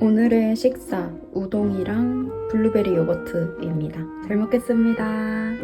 오늘의 식사 우동이랑 블루베리 요거트입니다. 잘 먹겠습니다.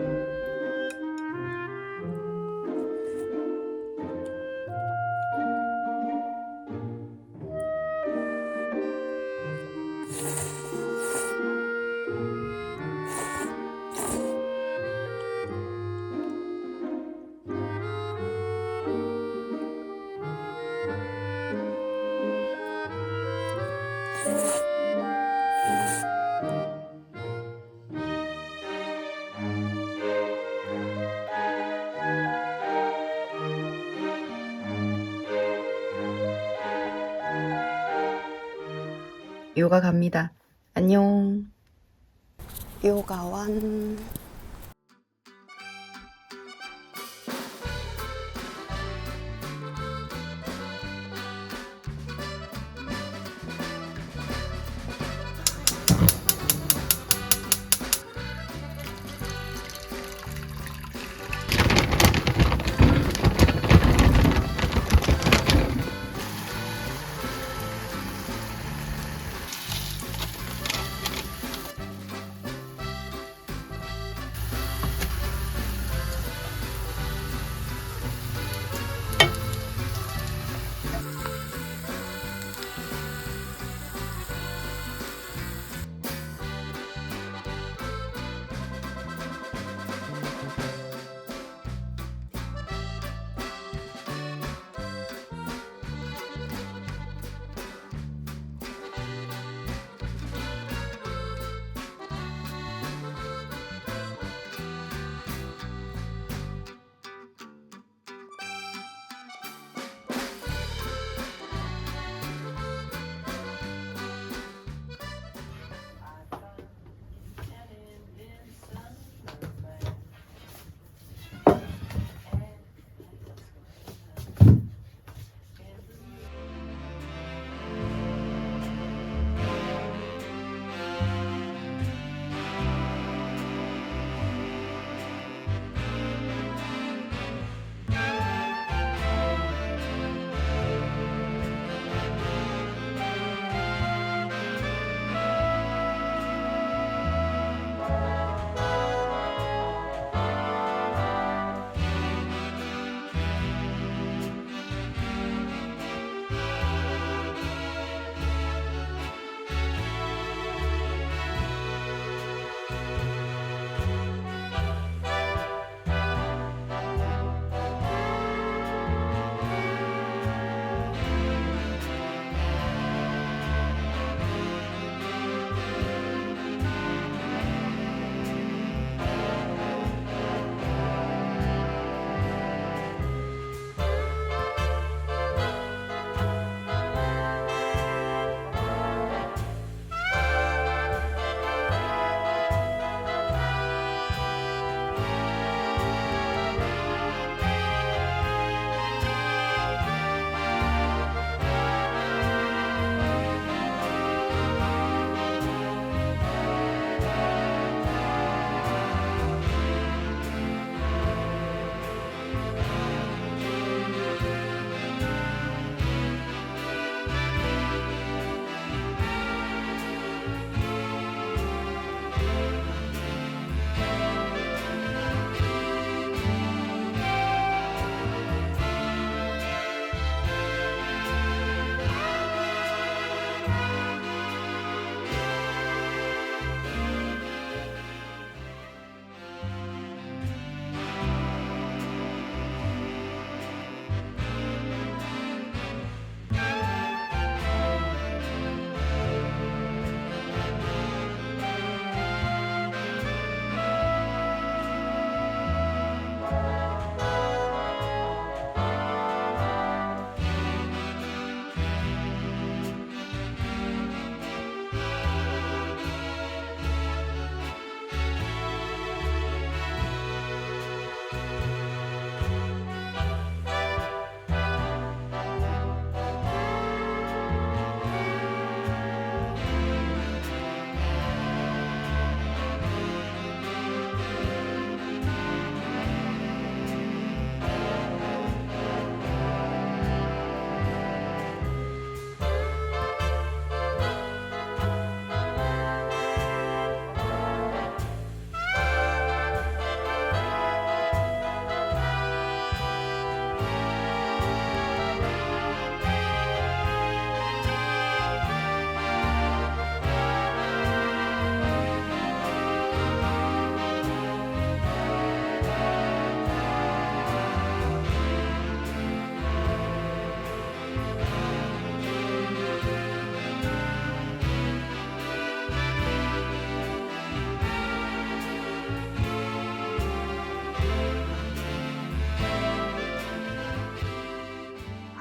요가 갑니다. 안녕. 요가원.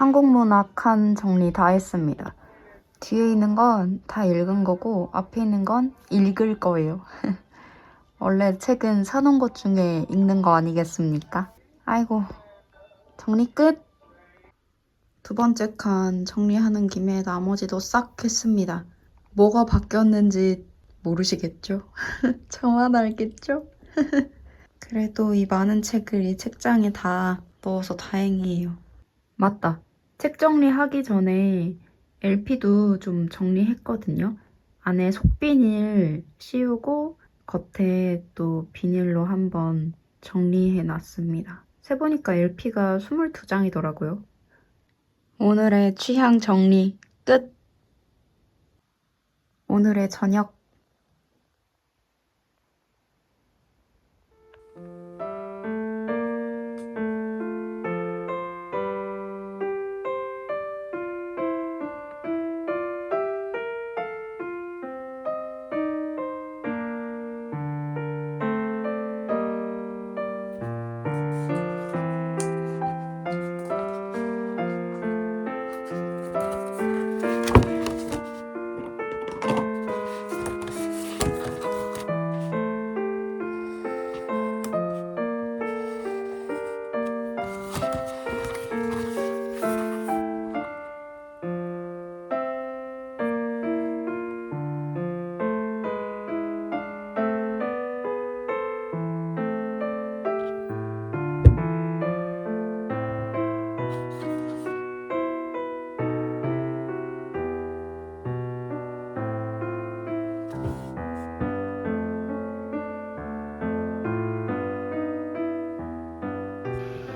한국문학 칸 정리 다 했습니다. 뒤에 있는 건 다 읽은 거고 앞에 있는 건 읽을 거예요. 원래 책은 사놓은 것 중에 읽는 거 아니겠습니까? 아이고, 정리 끝! 두 번째 칸 정리하는 김에 나머지도 싹 했습니다. 뭐가 바뀌었는지 모르시겠죠? 저만 알겠죠? 그래도 이 많은 책을 이 책장에 다 넣어서 다행이에요. 맞다. 책 정리하기 전에 LP도 좀 정리했거든요. 안에 속비닐 씌우고 겉에 또 비닐로 한번 정리해놨습니다. 세보니까 LP가 22장이더라고요. 오늘의 취향 정리 끝! 오늘의 저녁.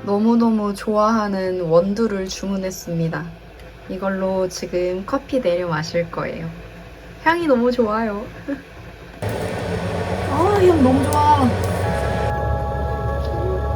너무너무 좋아하는 원두를 주문했습니다. 이걸로 지금 커피 내려 마실 거예요. 향이 너무 좋아요. 아, 향 너무 좋아. 향 너무 좋아.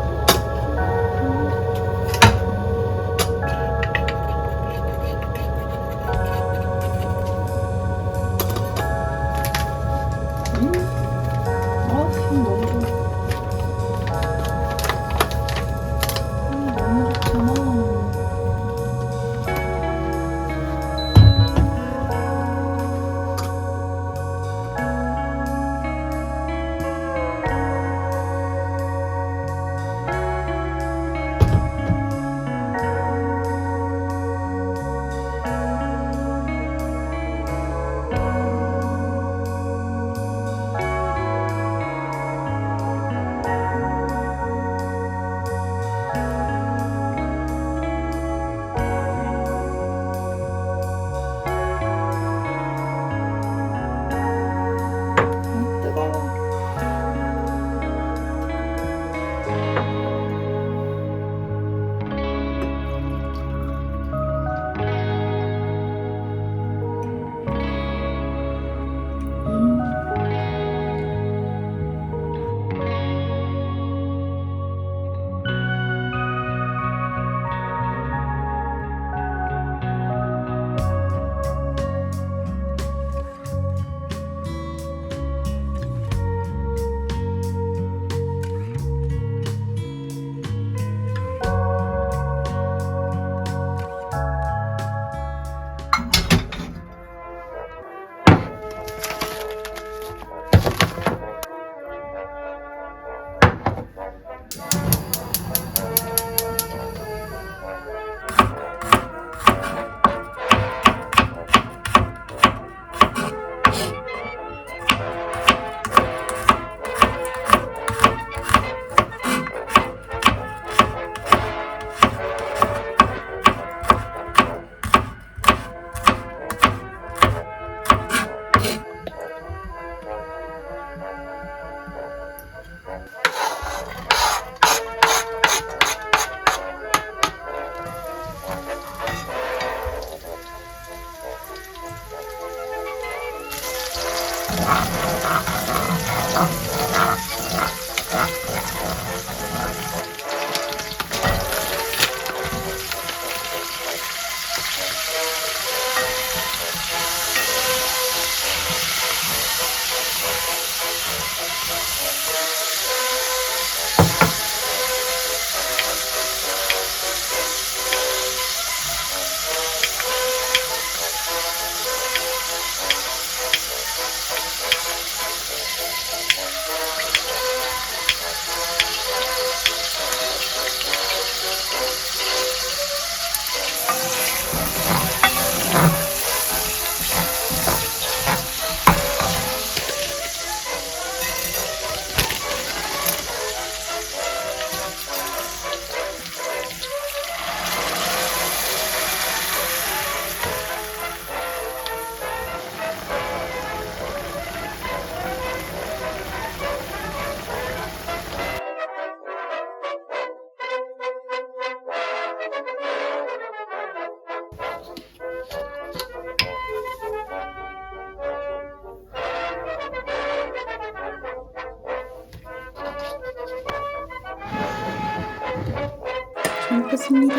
먹겠습니다.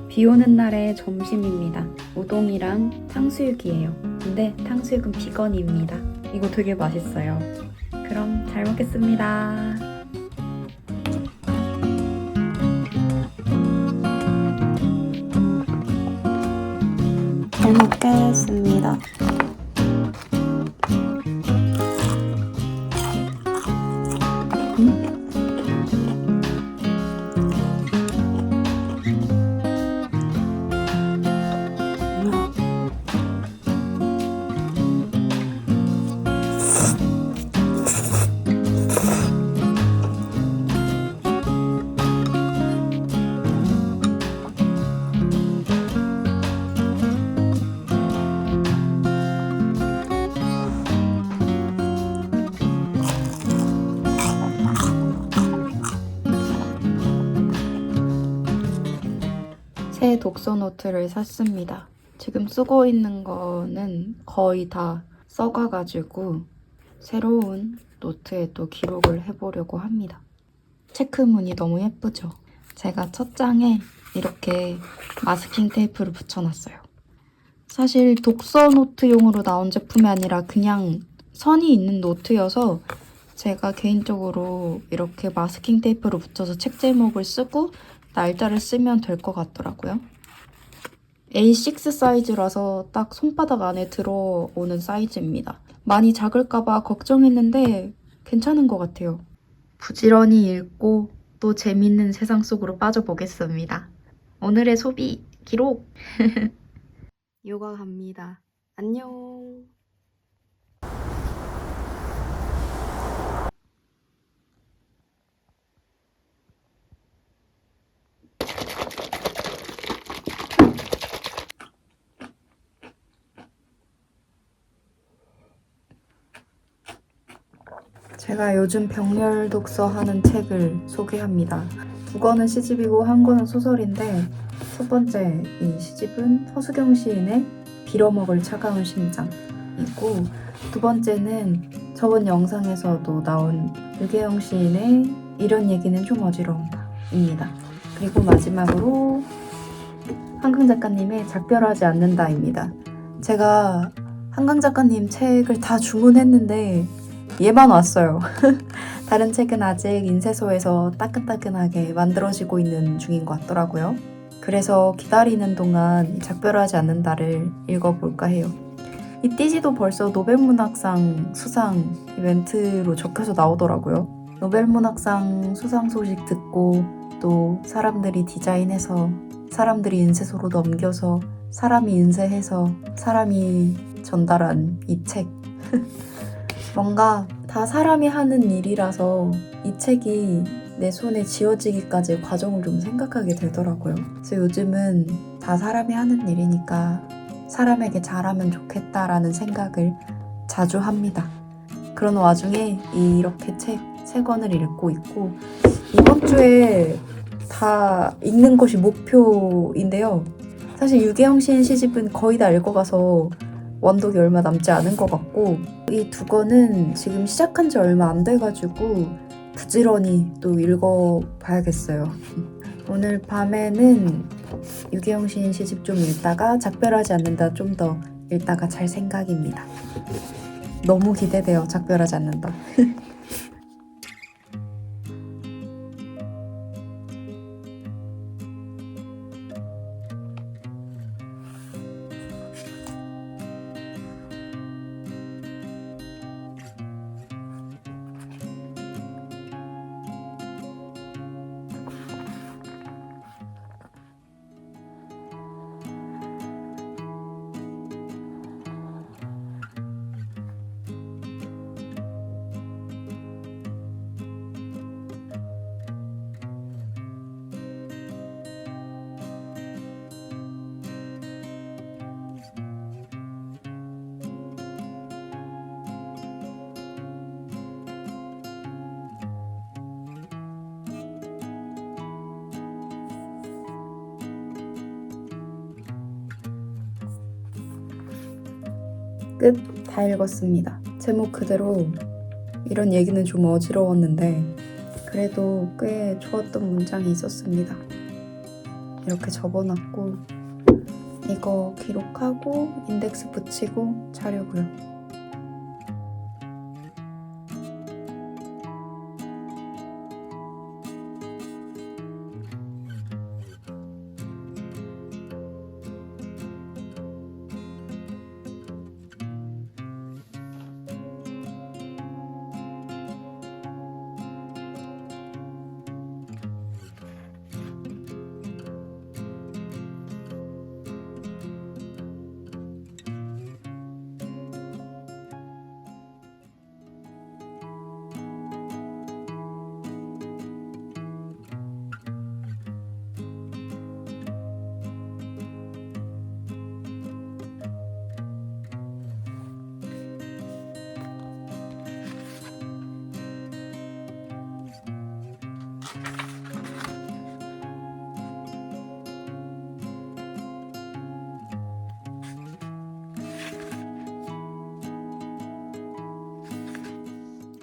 비 오는 날의 점심입니다. 우동이랑 탕수육이에요. 근데 탕수육은 비건입니다. 이거 되게 맛있어요. 그럼 잘 먹겠습니다. 잘 먹겠습니다. 새 독서 노트를 샀습니다. 지금 쓰고 있는 거는 거의 다 써가가지고 새로운 노트에 또 기록을 해보려고 합니다. 체크무늬 너무 예쁘죠? 제가 첫 장에 이렇게 마스킹 테이프를 붙여놨어요. 사실 독서 노트용으로 나온 제품이 아니라 그냥 선이 있는 노트여서 제가 개인적으로 이렇게 마스킹 테이프를 붙여서 책 제목을 쓰고 날짜를 쓰면 될 것 같더라고요. A6 사이즈라서 딱 손바닥 안에 들어오는 사이즈입니다. 많이 작을까봐 걱정했는데 괜찮은 것 같아요. 부지런히 읽고 또 재밌는 세상 속으로 빠져보겠습니다. 오늘의 소비 기록! 요가 갑니다. 안녕! 제가 요즘 병렬 독서하는 책을 소개합니다. 두 권은 시집이고 한 권은 소설인데 첫 번째 이 시집은 허수경 시인의 빌어먹을 차가운 심장이고 두 번째는 저번 영상에서도 나온 유계영 시인의 이런 얘기는 좀 어지러운다입니다. 그리고 마지막으로 한강 작가님의 작별하지 않는다입니다. 제가 한강 작가님 책을 다 주문했는데 얘만 왔어요. 다른 책은 아직 인쇄소에서 따끈따끈하게 만들어지고 있는 중인 것 같더라고요. 그래서 기다리는 동안 작별하지 않는다를 읽어볼까 해요. 이 띠지도 벌써 노벨문학상 수상 이벤트로 적혀서 나오더라고요. 노벨문학상 수상 소식 듣고 또 사람들이 디자인해서 사람들이 인쇄소로 넘겨서 사람이 인쇄해서 사람이 전달한 이 책. 뭔가 다 사람이 하는 일이라서 이 책이 내 손에 쥐어지기까지의 과정을 좀 생각하게 되더라고요. 그래서 요즘은 다 사람이 하는 일이니까 사람에게 잘하면 좋겠다라는 생각을 자주 합니다. 그런 와중에 이렇게 책 3권을 읽고 있고 이번 주에 다 읽는 것이 목표인데요. 사실 유계영 시인 시집은 거의 다 읽어가서 원독이 얼마 남지 않은 것 같고 이 2권은 지금 시작한 지 얼마 안 돼가지고 부지런히 또 읽어봐야겠어요. 오늘 밤에는 유계영 시인 시집 좀 읽다가 작별하지 않는다 좀 더 읽다가 잘 생각입니다. 너무 기대돼요. 작별하지 않는다. 끝. 다 읽었습니다. 제목 그대로 이런 얘기는 좀 어지러웠는데 그래도 꽤 좋았던 문장이 있었습니다. 이렇게 접어놨고 이거 기록하고 인덱스 붙이고 자려고요.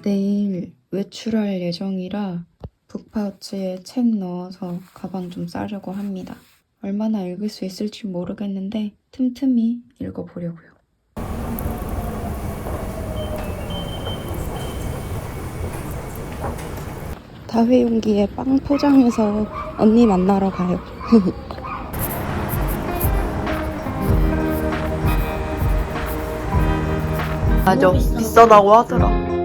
내일 외출할 예정이라 북파우치에 책 넣어서 가방 좀 싸려고 합니다. 얼마나 읽을 수 있을지 모르겠는데 틈틈이 읽어보려고요. 다회용기에 빵 포장해서 언니 만나러 가요. 맞아, 비싸다고 하더라.